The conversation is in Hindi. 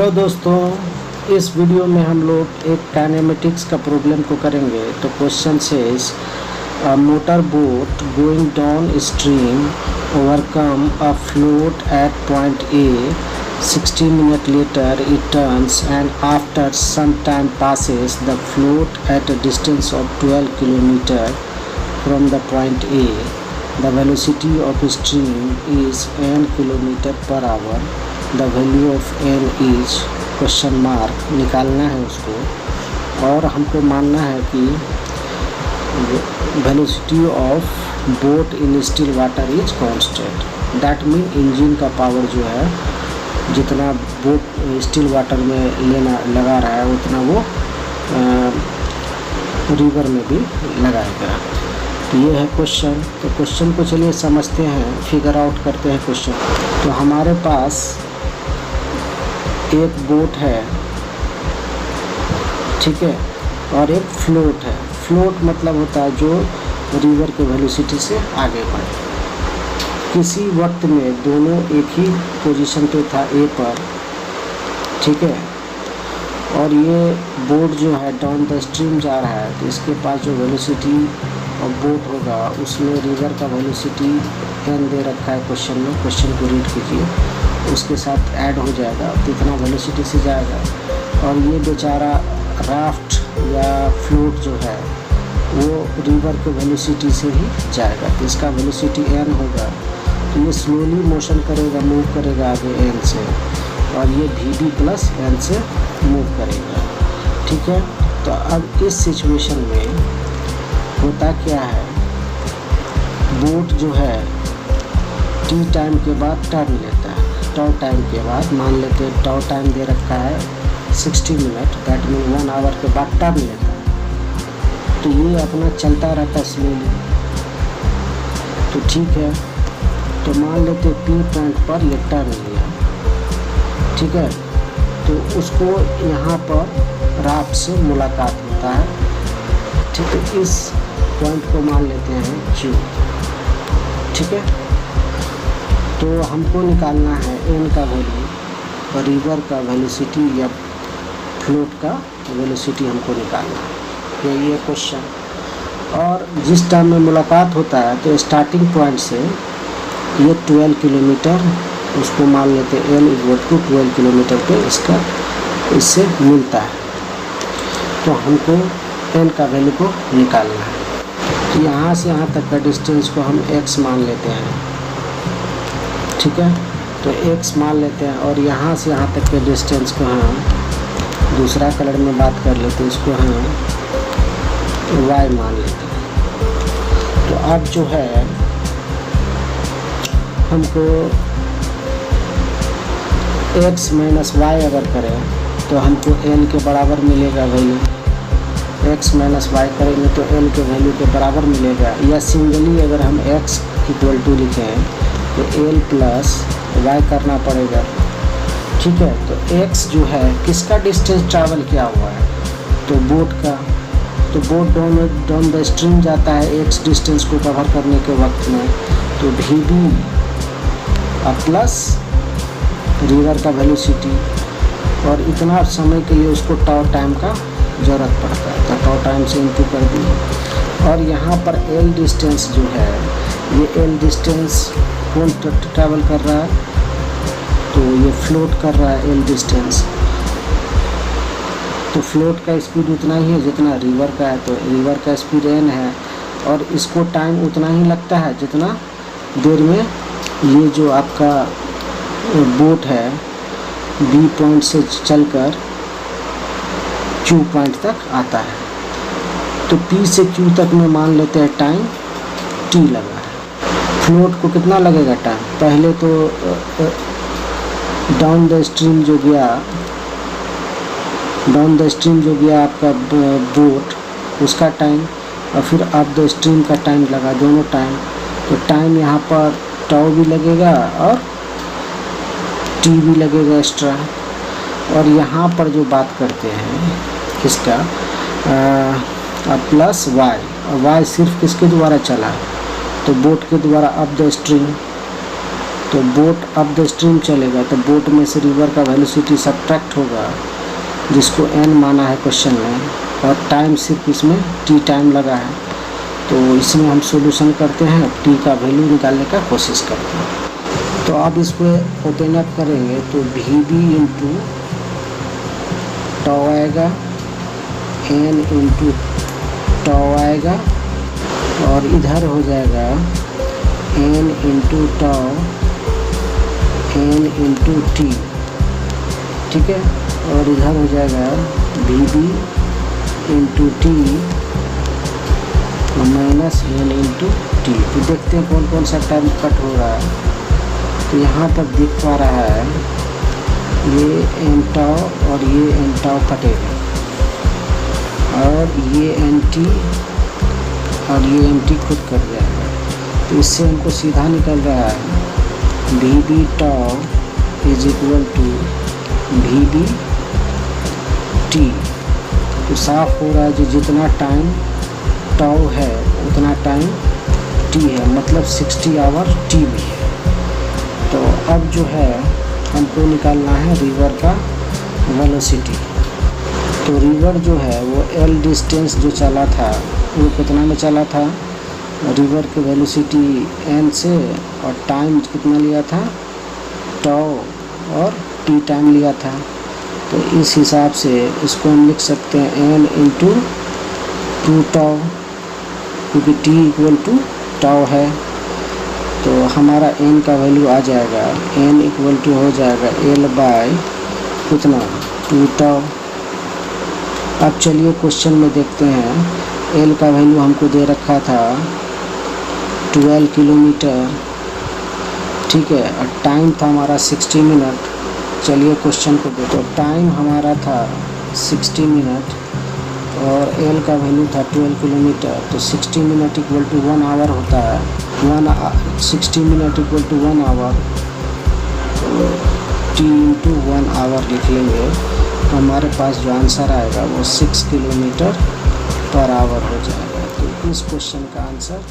हेलो दोस्तों, इस वीडियो में हम लोग एक काइनेमेटिक्स का प्रॉब्लम को करेंगे। तो question says motor boat going downstream overcome a float at point A 60 minute later it turns and after some time passes the float at a distance of 12 kilometer from the point A. The velocity of stream is n kilometer per hour. The value of n is question mark निकालना है उसको, और हमको मानना है कि velocity of boat in still water is constant. That mean engine का पावर जो है जितना बोट स्टिल वाटर में लेना लगा रहा है उतना वो रिवर में भी लगाएगा। तो ये है क्वेश्चन। तो क्वेश्चन को चलिए समझते हैं, फिगर आउट करते हैं क्वेश्चन। तो हमारे पास एक बोट है, ठीक है, और एक फ्लोट है। फ्लोट मतलब होता है जो रिवर के वेलोसिटी से आगे बढ़े। किसी वक्त में दोनों एक ही पोजीशन पे था ए पर, ठीक है, और ये बोट जो है डाउन द स्ट्रीम जा रहा है, तो इसके पास जो वेलोसिटी ऑफ बोट होगा उसमें रिवर का वेलोसिटी एन दे रखा है क्वेश्चन में। क्वेश्चन को रीड कीजिए, उसके साथ ऐड हो जाएगा, तो इतना वेलोसिटी से जाएगा। और ये बेचारा राफ्ट या फ्लोट जो है वो रिवर के वेलोसिटी से ही जाएगा, तो इसका वेलोसिटी एन होगा। तो ये स्लोली मोशन करेगा, मूव करेगा आगे एन से, और ये वी बी प्लस एन से मूव करेगा, ठीक है। तो अब इस सिचुएशन में होता क्या है, बोट जो है टी टाइम के बाद टर्न लेता है। टाउ टाइम के बाद मान लेते हैं टाउ टाइम दे रखा है 60 मिनट, दैट मीन 1 आवर के बाद टर्न लेता है। तो ये अपना चलता रहता है स्लोली, तो ठीक है। तो मान लेते पी पॉइंट पर ये टर्न लिया, ठीक है। तो उसको यहाँ पर राफ्ट से मुलाकात होता है, ठीक है। इस पॉइंट को मान लेते हैं क्यू, ठीक है। तो हमको निकालना है एन का वैल्यू और रिवर का वेलोसिटी या फ्लोट का वेलोसिटी हमको निकालना है। ये क्वेश्चन। और जिस टाइम में मुलाकात होता है तो स्टार्टिंग पॉइंट से ये 12 किलोमीटर उसको मान लेते हैं एन इक्वल टू 12 किलोमीटर पे इसका इससे मिलता है। तो हमको एन का वैल्यू को निकालना है। तो यहाँ से यहाँ तक का डिस्टेंस को हम एक्स मान लेते हैं, ठीक है। तो x मान लेते हैं, और यहाँ से यहाँ तक के डिस्टेंस को हम दूसरा कलर में बात कर लेते हैं, इसको हम y मान लेते हैं। तो अब जो है हमको x माइनस वाई अगर करें तो हमको n के बराबर मिलेगा वैल्यू। x माइनस वाई करेंगे तो n के वैल्यू के बराबर मिलेगा, या सिंगली अगर हम x इक्वल टू लिखें तो एल प्लस वाई करना पड़ेगा, ठीक है। तो एक्स जो है किसका डिस्टेंस ट्रैवल किया हुआ है, तो बोट का। तो बोट डाउन द स्ट्रीम जाता है एक्स डिस्टेंस को कवर करने के वक्त में, तो वी बी प्लस रिवर का वेलोसिटी, और इतना समय के लिए उसको टाउ टाइम का ज़रूरत पड़ता है, तो टाउ टाइम से इनटू कर दिए। और यहाँ पर एल डिस्टेंस जो है, ये एल डिस्टेंस कौन ट्रैवल कर रहा है, तो ये फ्लोट कर रहा है एल डिस्टेंस। तो फ्लोट का स्पीड उतना ही है जितना रिवर का है, तो रिवर का स्पीड एन है, और इसको टाइम उतना ही लगता है जितना देर में ये जो आपका बोट है बी पॉइंट से चलकर क्यू पॉइंट तक आता है। तो पी से क्यू तक में मान लेते हैं टाइम टी लगा है। फ्लोट को कितना लगेगा टाइम, पहले तो डाउन द स्ट्रीम जो गया आपका बोट, उसका टाइम, और फिर अप द स्ट्रीम का टाइम लगा, दोनों टाइम। तो टाइम यहाँ पर टाउ भी लगेगा और टी भी लगेगा एक्स्ट्रा। और यहाँ पर जो बात करते हैं इसका प्लस वाई, और वाई सिर्फ किसके द्वारा चला, तो बोट के द्वारा अप द स्ट्रीम, तो बोट अप द स्ट्रीम चलेगा तो बोट में से रिवर का वेलोसिटी सब्ट्रैक्ट होगा, जिसको n माना है क्वेश्चन में, और टाइम सिर्फ इसमें t टाइम लगा है। तो इसमें हम सॉल्यूशन करते हैं, t का वैल्यू निकालने का कोशिश करते हैं। तो अब इसको ओपन अप करेंगे तो vb इंटू टाउ आएगा, n इंटू टाउ आएगा, और इधर हो जाएगा n into tau n into T, ठीक है। और इधर हो जाएगा vb into T minus n into T. तो देखते हैं कौन कौन सा टाइम कट हो रहा है। तो यहाँ तक दिख पा रहा है ये n टाउ और ये n टाउ कटेगा, और ये nt और ये nt खुद कट जाएगा। तो इससे हमको सीधा निकल रहा है vb tau is equal to vb t। तो साफ हो रहा है जो जितना टाइम टाउ है उतना टाइम t है, मतलब 60 आवर t भी है। तो अब जो है हमको निकालना है रिवर का वेलोसिटी। तो रिवर जो है वो l डिस्टेंस जो चला था वो कितना में चला था, रिवर की वेलोसिटी n से, और टाइम कितना लिया था, टाउ और t टाइम लिया था। तो इस हिसाब से इसको हम लिख सकते हैं n इंटू 2 टाउ, क्योंकि t इक्वल टू टाउ है। तो हमारा n का वैल्यू आ जाएगा, n इक्वल टू हो जाएगा l बाय कितना 2 टाउ। अब चलिए क्वेश्चन में देखते हैं, l का वैल्यू हमको दे रखा था 12 किलोमीटर, ठीक है, और टाइम था हमारा 60 मिनट। चलिए क्वेश्चन को देखो, तो टाइम हमारा था 60 मिनट और l का वैल्यू था 12 किलोमीटर। तो 60 मिनट इक्वल टू 1 आवर होता है, 60 minute equal to 1 hour, t into 1 hour लिख लेंगे। तो हमारे पास जो आंसर आएगा वो 6 किलोमीटर पर आवर हो जाएगा। तो इस क्वेश्चन का आंसर